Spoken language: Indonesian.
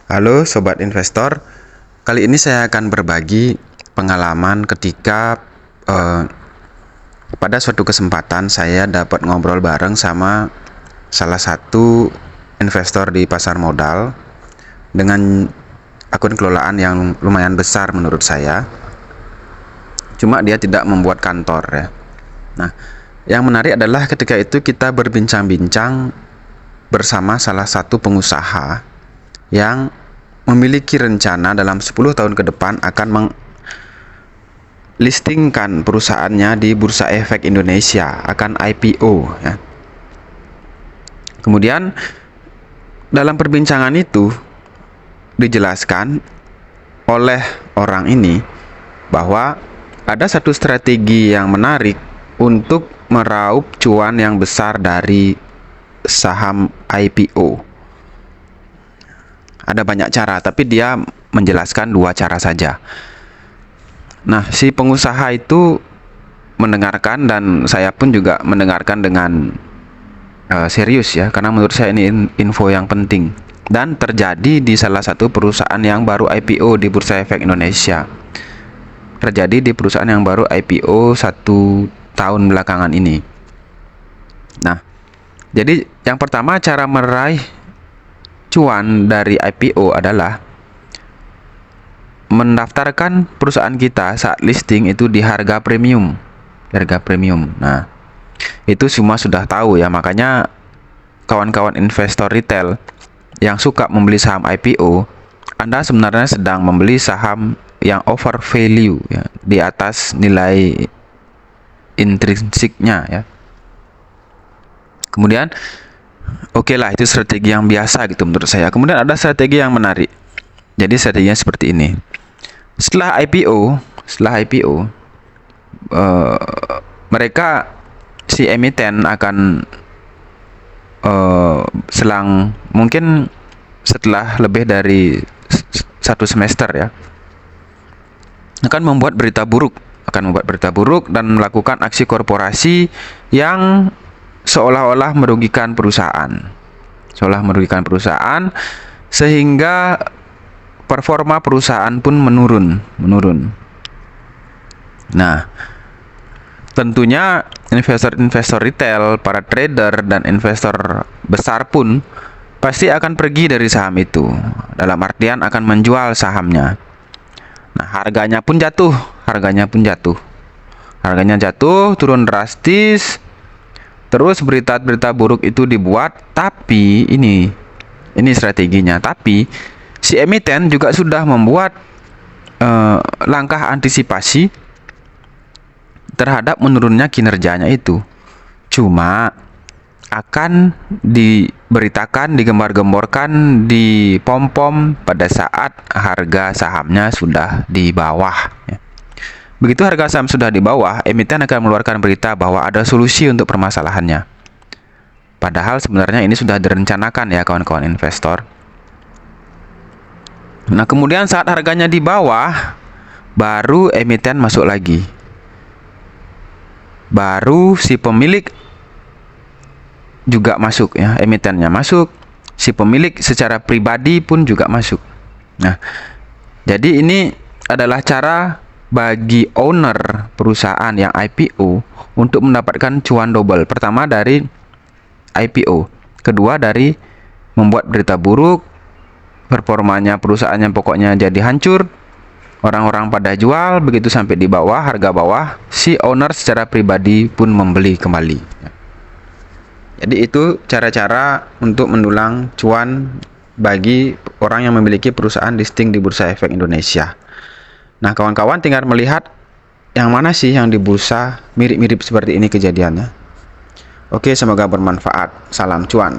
Halo Sobat Investor, kali ini saya akan berbagi pengalaman ketika pada suatu kesempatan saya dapat ngobrol bareng sama salah satu investor di pasar modal dengan akun kelolaan yang lumayan besar menurut saya. Cuma dia tidak membuat kantor ya. Nah, yang menarik adalah ketika itu kita berbincang-bincang bersama salah satu pengusaha yang memiliki rencana dalam 10 tahun ke depan akan listingkan perusahaannya di Bursa Efek Indonesia, akan IPO ya. Kemudian dalam perbincangan itu dijelaskan oleh orang ini bahwa ada satu strategi yang menarik untuk meraup cuan yang besar dari saham IPO. Ada banyak cara, tapi dia menjelaskan 2 cara saja. Nah, si pengusaha itu mendengarkan dan saya pun juga mendengarkan dengan serius ya, karena menurut saya ini info yang penting dan terjadi di salah satu perusahaan yang baru IPO di Bursa Efek Indonesia. Terjadi di perusahaan yang baru IPO 1 tahun belakangan ini. Nah, jadi yang pertama cara meraih cuan dari IPO adalah mendaftarkan perusahaan kita saat listing itu di harga premium. Nah, itu semua sudah tahu ya, makanya kawan-kawan investor retail yang suka membeli saham IPO, Anda sebenarnya sedang membeli saham yang over value ya, di atas nilai intrinsiknya ya. Kemudian oke lah, itu strategi yang biasa gitu menurut saya. Kemudian ada strategi yang menarik. Jadi strateginya seperti ini. Setelah IPO, mereka si emiten akan selang mungkin setelah lebih dari 1 semester ya, akan membuat berita buruk dan melakukan aksi korporasi yang seolah-olah merugikan perusahaan, sehingga performa perusahaan pun menurun. Nah, tentunya investor retail, para trader dan investor besar pun pasti akan pergi dari saham itu. Dalam artian akan menjual sahamnya. Nah, harganya jatuh, turun drastis. Terus berita-berita buruk itu dibuat, tapi ini strateginya. Tapi si emiten juga sudah membuat langkah antisipasi terhadap menurunnya kinerjanya itu. Cuma akan diberitakan, digembar-gemborkan, dipom-pom pada saat harga sahamnya sudah di bawah ya. Begitu harga saham sudah di bawah, emiten akan mengeluarkan berita bahwa ada solusi untuk permasalahannya. Padahal sebenarnya ini sudah direncanakan ya kawan-kawan investor. Nah, kemudian saat harganya di bawah, baru emiten masuk lagi. Baru si pemilik juga masuk ya, emitennya masuk, si pemilik secara pribadi pun juga masuk. Nah, jadi ini adalah cara bagi owner perusahaan yang IPO untuk mendapatkan cuan double. Pertama dari IPO, kedua dari membuat berita buruk, performanya perusahaannya pokoknya jadi hancur, orang-orang pada jual, begitu sampai di bawah, harga bawah, si owner secara pribadi pun membeli kembali. Jadi itu cara-cara untuk mendulang cuan bagi orang yang memiliki perusahaan listing di Bursa Efek Indonesia. Nah, kawan-kawan tinggal melihat yang mana sih yang di bursa mirip-mirip seperti ini kejadiannya. Oke, semoga bermanfaat. Salam cuan.